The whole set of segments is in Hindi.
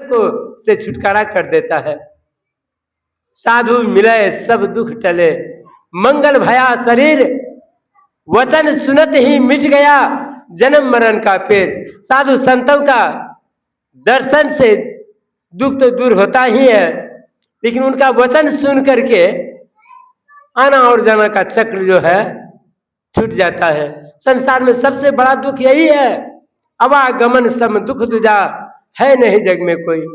को से छुटकारा कर देता है। साधु मिले सब दुख टले, मंगल भया शरीर, वचन सुनत ही मिट गया जन्म मरण का पेड़। साधु संतों का दर्शन से दुख तो दूर होता ही है, लेकिन उनका वचन सुन करके आना और जाना का चक्र जो है छूट जाता है। संसार में सबसे बड़ा दुख यही है, आवागमन सम दुख दूजा, है नहीं जग में कोई।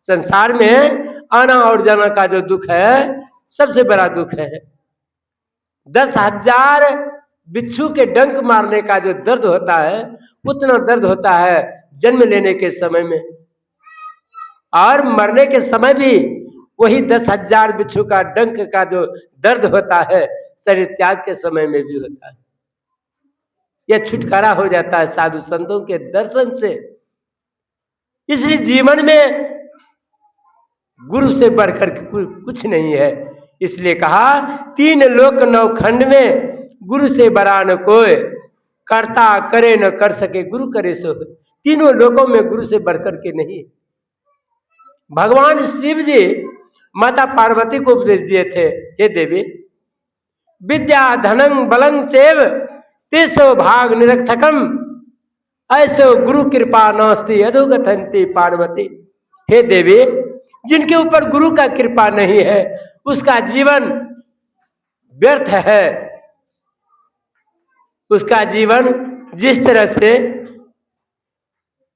संसार में आना और जाना का जो दुख है सबसे बड़ा दुख है। 10,000 बिच्छू के डंक मारने का जो दर्द होता है उतना दर्द होता है जन्म लेने के समय में, और मरने के समय भी वही 10,000 बिच्छू का डंक का जो दर्द होता है शरीर त्याग के समय में भी होता है। यह छुटकारा हो जाता है साधु संतों के दर्शन से। इसलिए जीवन में गुरु से बढ़कर कुछ नहीं है। इसलिए कहा 3 लोक 9 खंड में गुरु से बड़ा न कोई, करता करे न कर सके गुरु करे सो। तीनों लोकों में गुरु से बढ़कर के नहीं। भगवान शिव जी माता पार्वती को उपदेश दिए थे, हे देवी विद्या धनं बलं चैव तेसो भाग निरर्थकम, ऐसो गुरु कृपा नास्ति अधोगतंती पार्वती। हे देवी, जिनके ऊपर गुरु का कृपा नहीं है उसका जीवन व्यर्थ है। उसका जीवन जिस तरह से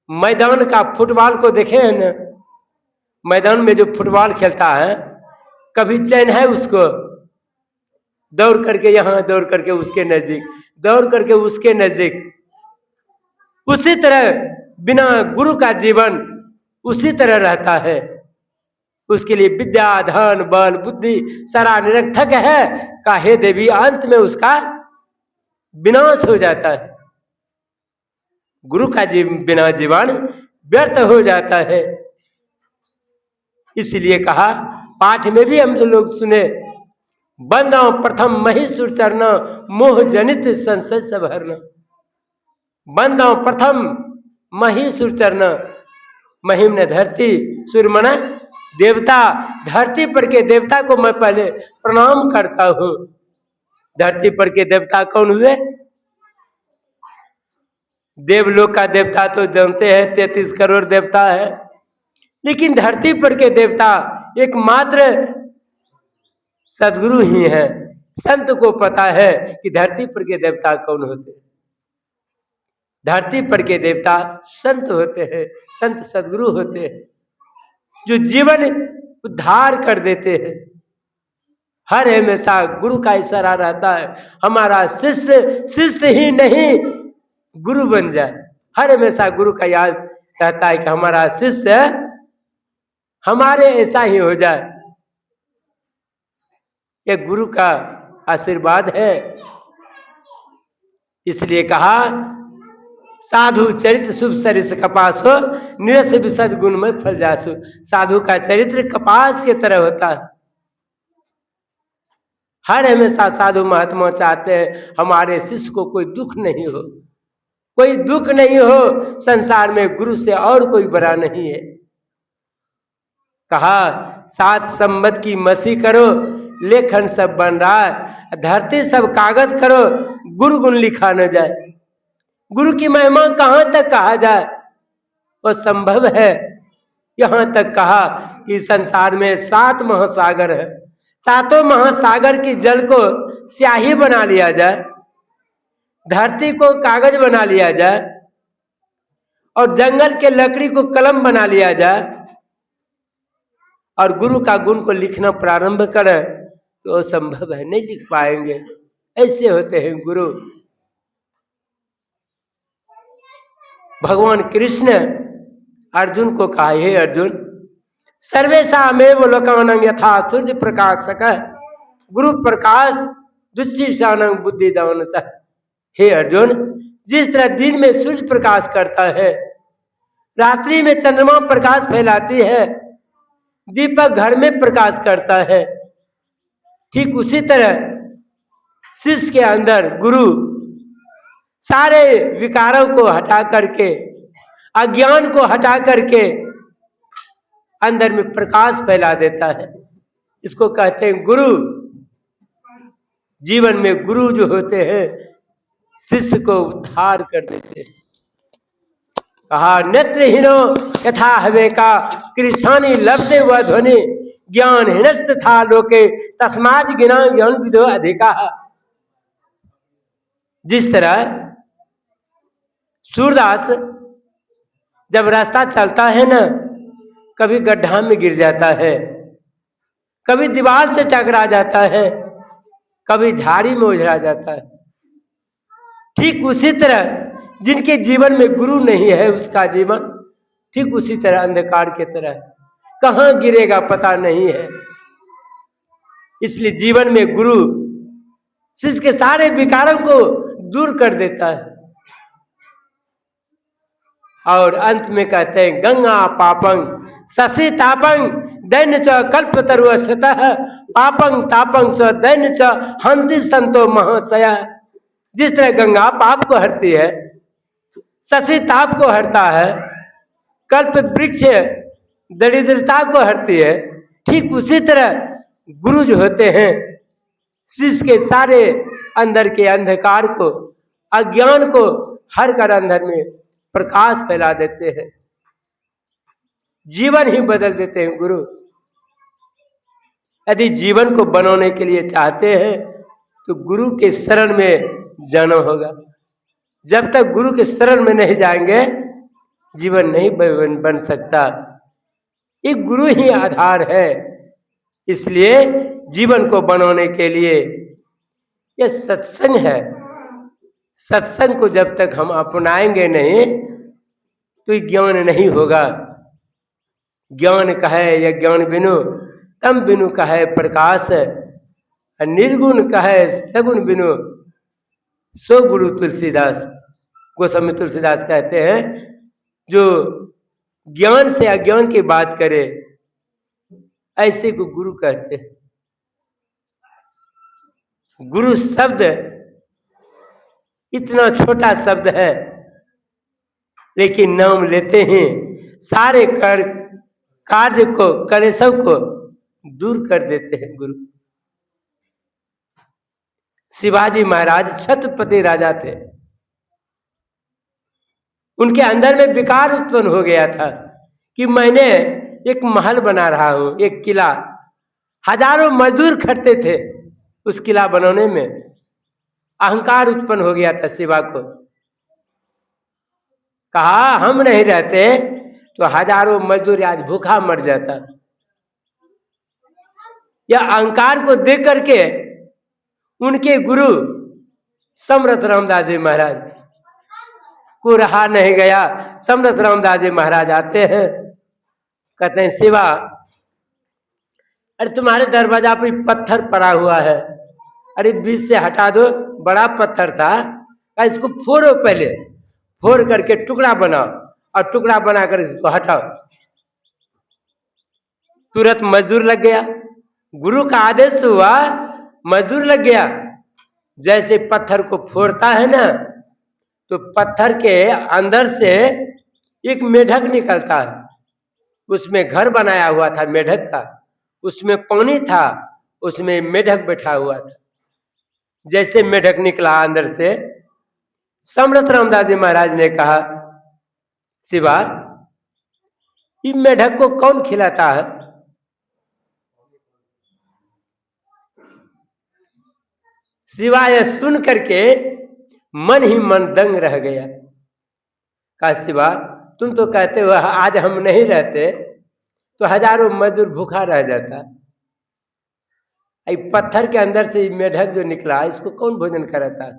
मैदान का फुटबॉल को देखे हैं ना, मैदान में जो फुटबॉल खेलता है कभी चैन है उसको, दौड़ करके यहाँ, दौड़ करके उसके नजदीक, दौड़ करके उसके नजदीक। उसी तरह बिना गुरु का जीवन उसी तरह रहता है। उसके लिए विद्या धन बल बुद्धि सारा निरर्थक है का हे देवी, अंत में उसका विनाश हो जाता है। गुरु का बिना जीवन व्यर्थ हो जाता है। इसलिए कहा पाठ में भी हम जो लोग सुने, बंदा प्रथम महिषुर चरण मोह जनित संशय सब हरना। बंदा प्रथम महिषुर चरण, महिम ने धरती, सुर मना देवता। धरती पर के देवता को मैं पहले प्रणाम करता हूं। धरती पर के देवता कौन हुए? देवलोक का देवता तो जानते हैं 33 करोड़ देवता है, लेकिन धरती पर के देवता एकमात्र सदगुरु ही हैं। संत को पता है कि धरती पर के देवता कौन होते हैं। धरती पर के देवता संत होते हैं, संत सदगुरु होते हैं जो जीवन उद्धार कर देते हैं। हर हमेशा गुरु का इशारा रहता है हमारा शिष्य शिष्य ही नहीं गुरु बन जाए। हर हमेशा गुरु का याद रहता है कि हमारा शिष्य हमारे ऐसा ही हो जाए। यह गुरु का आशीर्वाद है। इसलिए कहा साधु चरित्र शुभ सरिस कपासो, निरस विशद गुण में फल जासु। साधु का चरित्र कपास के तरह होता है। हर हमेशा साधु महात्मा चाहते हैं हमारे शिष्य को कोई दुख नहीं हो, कोई दुख नहीं हो। संसार में गुरु से और कोई बड़ा नहीं है। कहा 7 संवत की मसी करो, लेखन सब बन रहा है, धरती सब कागज करो, गुरु गुण लिखा न जाए। गुरु की महिमा कहाँ तक कहा जाए, वो संभव है। यहाँ तक कहा कि संसार में 7 महासागर है, 7 महासागर की जल को स्याही बना लिया जाए, धरती को कागज बना लिया जाए और जंगल के लकड़ी को कलम बना लिया जाए और गुरु का गुण को लिखना प्रारंभ करें तो संभव है, नहीं लिख पाएंगे। ऐसे होते हैं गुरु। भगवान कृष्ण अर्जुन को कहा, हे अर्जुन सर्वेषामेव लोकानां यथा सूर्य प्रकाशक गुरु प्रकाश दुश्चीषाणां बुद्धिदानतः। हे अर्जुन, जिस तरह दिन में सूर्य प्रकाश करता है, रात्रि में चंद्रमा प्रकाश फैलाती है, दीपक घर में प्रकाश करता है, ठीक उसी तरह शिष्य के अंदर गुरु सारे विकारों को हटा करके, अज्ञान को हटा करके अंदर में प्रकाश फैला देता है। इसको कहते हैं गुरु। जीवन में गुरु जो होते हैं शिष्य को उद्धार कर देते हैं। कहा नेत्रहीनो यथा हवे का कृषानी लब्धे व ध्वनि ज्ञान हिनस्त था लोके तस्माज गिना ज्ञान विदो अधिका। जिस तरह सूरदास जब रास्ता चलता है ना, कभी गड्ढा में गिर जाता है, कभी दीवार से टकरा जाता है, कभी झाड़ी में उजड़ा जाता है। ठीक उसी तरह जिनके जीवन में गुरु नहीं है उसका जीवन ठीक उसी तरह अंधकार के तरह, कहाँ गिरेगा पता नहीं है। इसलिए जीवन में गुरु शिष्य के सारे विकारों को दूर कर देता है। और अंत में कहते हैं गंगा पापंग शशि तापंग दैन्य च कल्प तरुअतः पापंग तापंग च दैन्य च हंति संतो महाशया। जिस तरह गंगा पाप को हरती है, शशि ताप को हरता है, कल्प वृक्ष दरिद्रता को हरती है, ठीक उसी तरह गुरु जो होते हैं शिष्य के सारे अंदर के अंधकार को, अज्ञान को हर कर अंदर में प्रकाश फैला देते हैं, जीवन ही बदल देते हैं गुरु। यदि जीवन को बनाने के लिए चाहते हैं तो गुरु के शरण में जाना होगा। जब तक गुरु के शरण में नहीं जाएंगे जीवन नहीं बन सकता। एक गुरु ही आधार है। इसलिए जीवन को बनाने के लिए यह सत्संग है। सत्संग को जब तक हम अपनाएंगे नहीं तो ज्ञान नहीं होगा। ज्ञान कहे या ज्ञान बिनु तम बिनु कहे प्रकाश, निर्गुण कहे सगुण बिनु सो गुरु तुलसीदास। गोस्वामी तुलसीदास कहते हैं जो ज्ञान से अज्ञान की बात करे ऐसे को गुरु कहते हैं। गुरु शब्द इतना छोटा शब्द है लेकिन नाम लेते हैं सारे कार्य को कलेशों को दूर कर देते हैं गुरु। शिवाजी महाराज छत्रपति राजा थे, उनके अंदर में विकार उत्पन्न हो गया था कि मैंने एक महल बना रहा हूं, एक किला। हजारों मजदूर खटते थे उस किला बनाने में। अहंकार उत्पन्न हो गया था शिवा को। कहा हम नहीं रहते तो हजारों मजदूर आज भूखा मर जाता। यह अहंकार को देख करके उनके गुरु समर्थ रामदास जी महाराज को रहा नहीं गया। समर्थ रामदास जी महाराज आते हैं, कहते हैं शिवा अरे तुम्हारे दरवाजा पर पत्थर पड़ा हुआ है, अरे बीच से हटा दो, बड़ा पत्थर था, इसको फोड़ो, पहले फोड़ करके टुकड़ा बनाओ और टुकड़ा बनाकर इसको हटाओ। तुरंत मजदूर लग गया। गुरु का आदेश हुआ, मजदूर लग गया। जैसे पत्थर को फोड़ता है ना तो पत्थर के अंदर से एक मेढक निकलता है। उसमें घर बनाया हुआ था मेढक का, उसमें पानी था, उसमें मेढक बैठा हुआ था। जैसे मेढक निकला अंदर से, समर्थ रामदास जी महाराज ने कहा शिवा इस मेढक को कौन खिलाता है? शिवा यह सुन करके मन ही मन दंग रह गया। कहा शिवा तुम तो कहते हो आज हम नहीं रहते तो हजारों मजदूर भूखा रह जाता। पत्थर के अंदर से मेढक जो निकला इसको कौन भोजन कराता?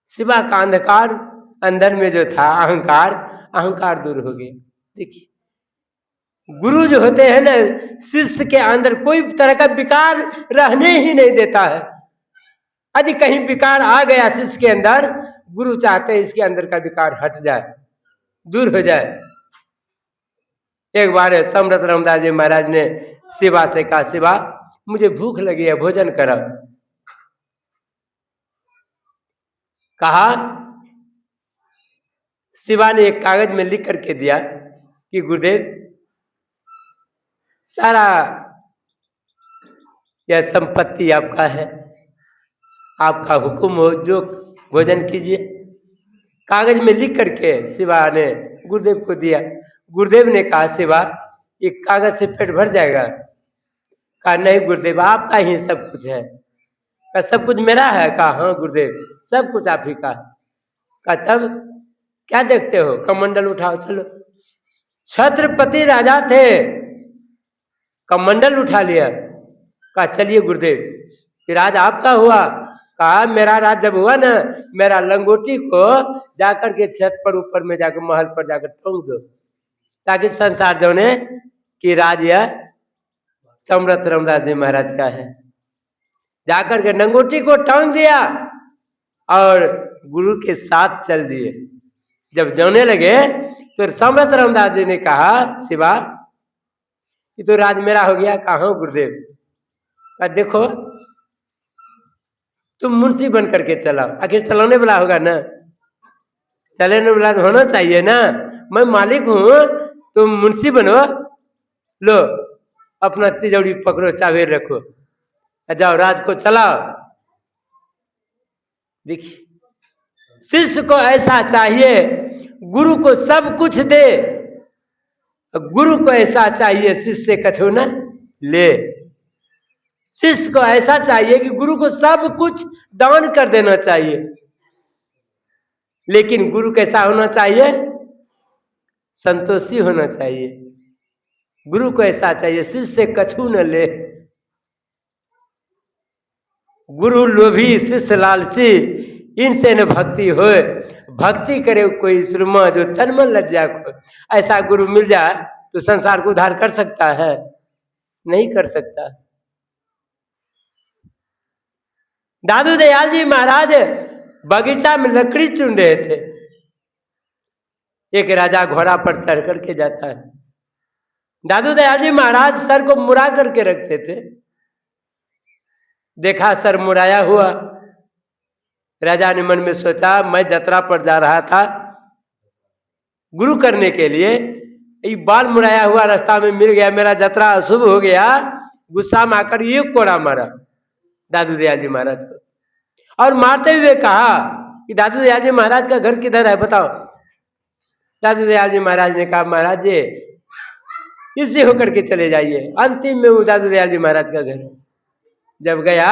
शिवा का अंधकार अंदर में जो था अहंकार दूर हो गया। देखिए गुरु जो होते हैं ना, शिष्य के अंदर कोई तरह का विकार रहने ही नहीं देता है। यदि कहीं विकार आ गया शिष्य के अंदर, गुरु चाहते हैं इसके अंदर का विकार हट जाए, दूर हो जाए। एक बार समर्थ रामदास जी महाराज ने शिवा से कहा शिवा मुझे भूख लगी है, भोजन करा। कहा शिवा ने एक कागज में लिख करके दिया कि गुरुदेव सारा यह संपत्ति आपका है, आपका हुक्म हो जो भोजन कीजिए। कागज में लिख करके शिवा ने गुरुदेव को दिया। गुरुदेव ने कहा शिवा ये कागज से पेट भर जाएगा? कहा नहीं गुरुदेव आपका ही सब कुछ है। कहा सब कुछ मेरा है? कहा हाँ गुरुदेव सब कुछ आप ही का। कहा तब क्या देखते हो? कमंडल उठाओ चलो। छत्रपति राजा थे, कमंडल उठा लिया। कहा चलिए गुरुदेव ये राज आपका हुआ। कहा मेरा राज जब हुआ ना, मेरा लंगोटी को जाकर के छत पर ऊपर में जाकर महल पर जाकर ठोंक दो, ताकि संसार जाने कि राज यह सम्राट रामदास जी महाराज का है। जाकर के लंगोटी को टांग दिया और गुरु के साथ चल दिए। जब जाने लगे तो सम्राट रामदास जी ने कहा शिवा ये तो राज मेरा हो गया। कहा गुरुदेव? कहा देखो तुम मुंशी बन करके चलाओ, आखिर चलाने वाला होगा ना, चलाने वाला होना चाहिए ना। मैं मालिक हूं, तुम मुंशी बनो। लो अपना तिजोरी पकड़ो, चाबी रखो, जाओ राज को चलाओ। देखिए शिष्य को ऐसा चाहिए गुरु को सब कुछ दे, गुरु को ऐसा चाहिए शिष्य से कछु न ले। शिष्य को ऐसा चाहिए कि गुरु को सब कुछ दान कर देना चाहिए, लेकिन गुरु कैसा होना चाहिए? संतोषी होना चाहिए। गुरु को ऐसा चाहिए शिष्य से कछु न ले। गुरु लोभी शिष्य लालची, इनसे न भक्ति होए। भक्ति करे कोई सुरमा जो तन मन लज्जा को। ऐसा गुरु मिल जाए तो संसार को उद्धार कर सकता है? नहीं कर सकता। दादू दयाल जी महाराज बगीचा में लकड़ी चुन रहे थे। एक राजा घोड़ा पर चढ़ करके जाता है। दादू दयाल जी महाराज सर को मुड़ा करके रखते थे। देखा सर मुड़ाया हुआ। राजा ने मन में सोचा मैं यात्रा पर जा रहा था गुरु करने के लिए, ये बाल मुड़ाया हुआ रास्ता में मिल गया, मेरा यात्रा अशुभ हो गया। गुस्सा में आकर ये कोड़ा मारा दादू दयाल जी महाराज को, और मारते हुए कहा कि दादू दयाल जी महाराज का घर किधर है बताओ। दादू दयाल जी महाराज ने कहा महाराज जी इससे होकर के चले जाइए, अंतिम में वो दादू दयाल जी महाराज का घर है। जब गया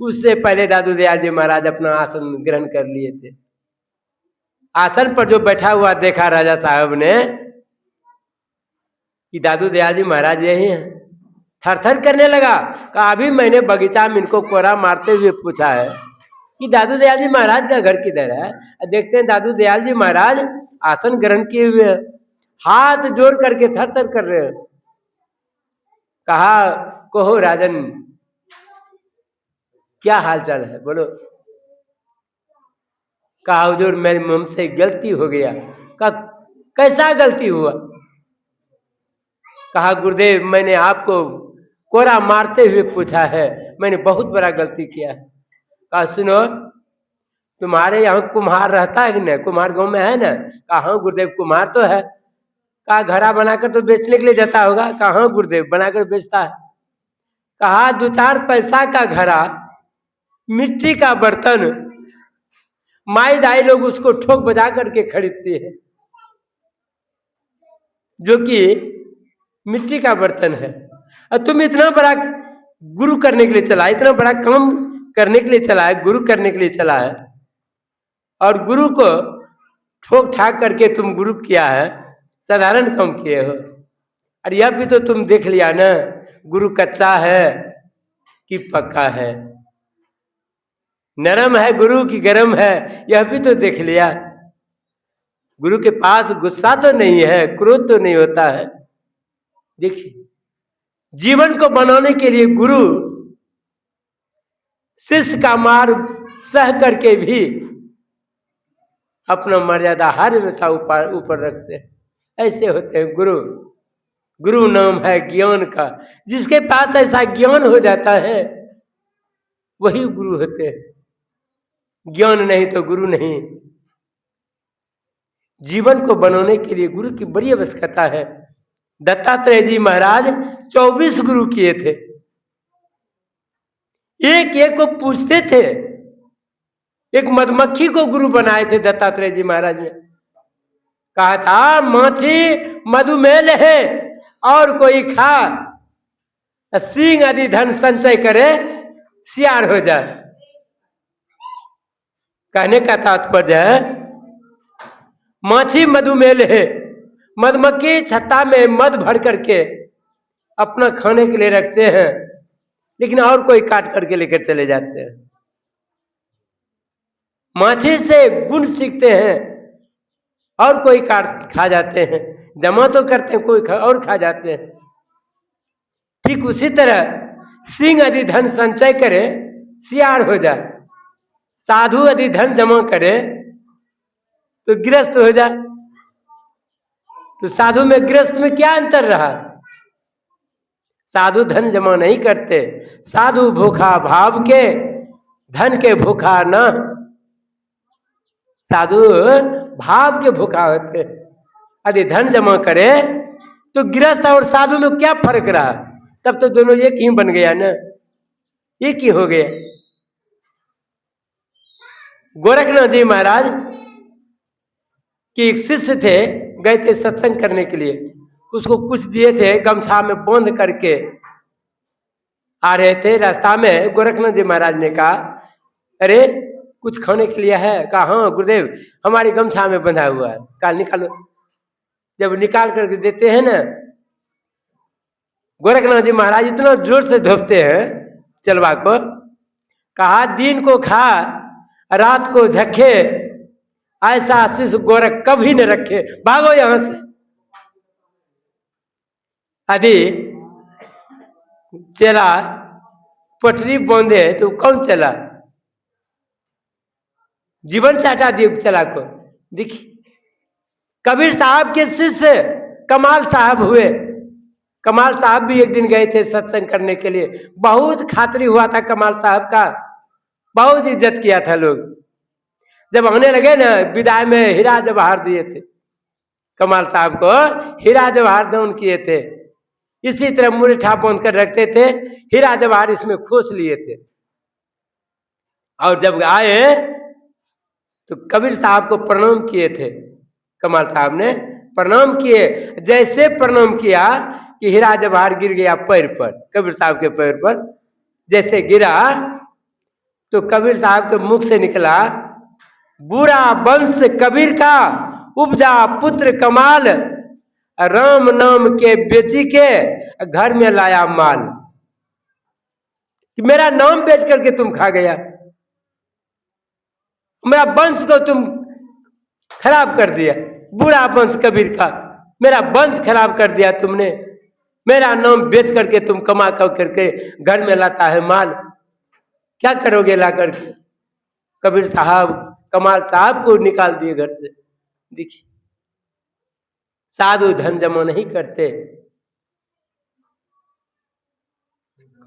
उससे पहले दादू दयाल जी महाराज अपना आसन ग्रहण कर लिए थे। आसन पर जो बैठा हुआ देखा राजा साहब ने कि दादू दयाल जी महाराज यही हैं। थर थर करने लगा। कहा अभी मैंने बगीचा में इनको कोरा मारते हुए पूछा है कि दादू दयाल जी महाराज का घर किधर है। देखते हैं दादू दयाल जी महाराज आसन ग्रहण किए हुए, हाथ जोड़ करके थर थर कर रहे हैं। कहा कहो राजन क्या हाल चाल है बोलो। कहा हुजूर मेरे मुंह से गलती हो गया। कहा कैसा गलती हुआ? कहा गुरुदेव मैंने आपको कोरा मारते हुए पूछा है, मैंने बहुत बड़ा गलती किया है। कहा सुनो तुम्हारे यहाँ कुम्हार रहता है कि नहीं? कुम्हार गांव में है ना? कहा हाँ गुरुदेव कुम्हार तो है। कहा घड़ा बनाकर तो बेचने के लिए जाता होगा। कहा हाँ गुरुदेव बनाकर बेचता है। कहा 2-4 पैसा का घड़ा, मिट्टी का बर्तन, माई दाई लोग उसको ठोक बजा करके खरीदते हैं, जो कि मिट्टी का बर्तन है। और तुम इतना बड़ा गुरु करने के लिए चला, इतना बड़ा काम करने के लिए चला है, गुरु करने के लिए चला है, और गुरु को ठोक ठाक करके तुम गुरु किया है, साधारण काम किए हो। और यह भी तो तुम देख लिया ना गुरु कच्चा है कि पक्का है, नरम है गुरु की गरम है, यह भी तो देख लिया। गुरु के पास गुस्सा तो नहीं है, क्रोध तो नहीं होता है। देखिए जीवन को बनाने के लिए गुरु शिष्य का मार सह करके भी अपना मर्यादा हर हमेशा ऊपर रखते हैं। ऐसे होते हैं गुरु। गुरु नाम है ज्ञान का, जिसके पास ऐसा ज्ञान हो जाता है वही गुरु होते हैं। ज्ञान नहीं तो गुरु नहीं। जीवन को बनाने के लिए गुरु की बड़ी आवश्यकता है। दत्तात्रेय जी महाराज 24 गुरु किए थे, एक एक को पूछते थे। एक मधुमक्खी को गुरु बनाए थे दत्तात्रेय जी महाराज ने, कहा था माछी मधुमेह है और कोई खा, सिंह आदि धन संचय करे सियार हो जाए। कहने का तात्पर्य है माछी मधुमेह है, मधुमक्खी छत्ता में मध भर करके अपना खाने के लिए रखते हैं, लेकिन और कोई काट करके लेकर चले जाते हैं। माछी से गुण सीखते हैं और कोई काट खा जाते हैं, जमा तो करते हैं कोई और खा जाते हैं। ठीक उसी तरह सिंह आदि धन संचय करे सियार हो जाए, साधु आदि धन जमा करे तो गृहस्थ हो जाए। तो साधु में गृहस्थ में क्या अंतर रहा? साधु धन जमा नहीं करते, साधु भूखा भाव के धन के भूखा न, साधु भाव के भूखा होते। यदि धन जमा करे तो गृहस्थ और साधु में क्या फर्क रहा? तब तो दोनों एक ही बन गया ना, एक ही हो गया। गोरखनाथ जी महाराज के एक शिष्य थे, गए थे सत्संग करने के लिए, उसको कुछ दिए थे, गमछा में बांध करके आ रहे थे। रास्ता में गोरखनाथ जी महाराज ने कहा अरे कुछ खाने के लिए है? कहा हाँ गुरुदेव हमारे गमछा में बंधा हुआ है। कहा निकालो। जब निकाल करके देते हैं ना, गोरखनाथ जी महाराज इतना जोर से धोपते हैं चलवा को, कहा दिन को खा रात को झक्के, ऐसा आशीष गोरख कभी न रखे, भागो यहां से। यदि चला पटरी बांधे तो कौन चला? जीवन चाटा दिए चला को। देखिए कबीर साहब के शिष्य कमाल साहब हुए। कमाल साहब भी एक दिन गए थे सत्संग करने के लिए, बहुत खातिरी हुआ था कमाल साहब का, बहुत इज्जत किया था लोग। जब आने लगे ना, विदाई में हीरा जवाहर दिए थे कमाल साहब को, हीरा जवाहर दान किए थे। इसी तरह मुरठा बांध कर रखते थे, हीरा जवाहर इसमें खोस लिए थे। और जब आए तो कबीर साहब को प्रणाम किए थे। कमाल साहब ने प्रणाम किए, जैसे प्रणाम किया कि हीरा जवाहर गिर गया पैर पर, कबीर साहब के पैर पर जैसे गिरा तो कबीर साहब के मुख से निकला, बुरा वंश कबीर का उपजा पुत्र कमाल, राम नाम के बेची के घर में लाया माल। कि मेरा नाम बेच करके तुम खा गया, मेरा वंश को तुम खराब कर दिया, बुरा वंश कबीर का, मेरा वंश खराब कर दिया तुमने। मेरा नाम बेच करके तुम कमा करके घर में लाता है माल, क्या करोगे ला करके? कबीर साहब कमाल साहब को निकाल दिए घर से। देखिए साधु धन जमा नहीं करते,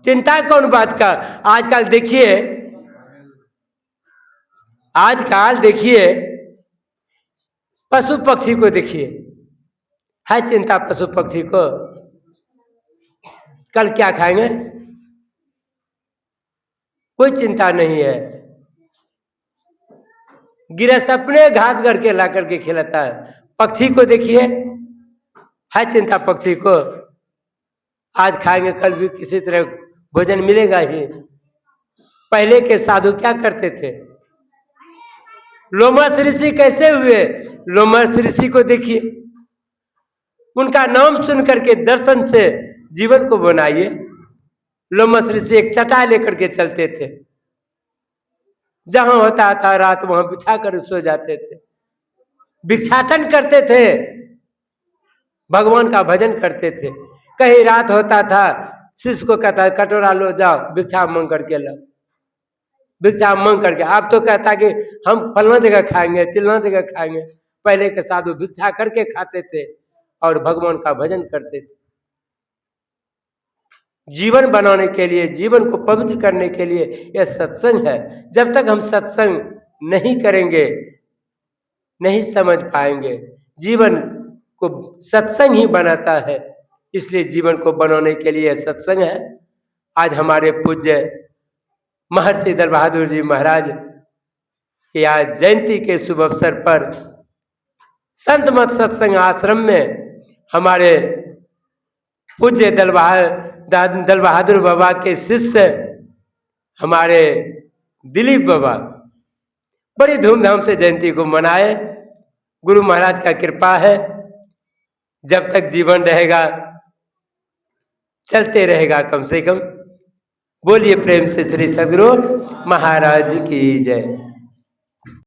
चिंता कौन बात का? आजकल देखिए, आजकल देखिए पशु पक्षी को देखिए, है चिंता पशु पक्षी को? कल क्या खाएंगे कोई चिंता नहीं है। गिरहस्थ अपने घास घर के ला करके खिलाता है। पक्षी को देखिए, है चिंता पक्षी को? आज खाएंगे कल भी किसी तरह भोजन मिलेगा ही। पहले के साधु क्या करते थे? लोमस ऋषि कैसे हुए? लोमस ऋषि को देखिए, उनका नाम सुन करके दर्शन से जीवन को बनाइए। लोमस ऋषि एक चटाई लेकर के चलते थे, जहां होता था रात वहां बिछा कर सो जाते थे, भिक्षाटन करते थे, भगवान का भजन करते थे। कहीं रात होता था, शिष्य को कहता कटोरा लो जाओ भिक्षा मांग करके लो, भिक्षा मांग करके। आप तो कहता कि हम फलना जगह खाएंगे चिल्ला जगह खाएंगे। पहले के साधु भिक्षा करके खाते थे और भगवान का भजन करते थे। जीवन बनाने के लिए, जीवन को पवित्र करने के लिए यह सत्संग है। जब तक हम सत्संग नहीं करेंगे नहीं समझ पाएंगे। जीवन को सत्संग ही बनाता है। इसलिए जीवन को बनाने के लिए सत्संग है। आज हमारे पूज्य महर्षि दल बहादुर जी महाराज की आज जयंती के शुभ अवसर पर संत मत सत्संग आश्रम में हमारे पूज्य दल बहादुर बाबा के शिष्य हमारे दिलीप बाबा बड़ी धूमधाम से जयंती को मनाए। गुरु महाराज का कृपा है, जब तक जीवन रहेगा चलते रहेगा कम से कम। बोलिए प्रेम से श्री सद्गुरु महाराज की जय।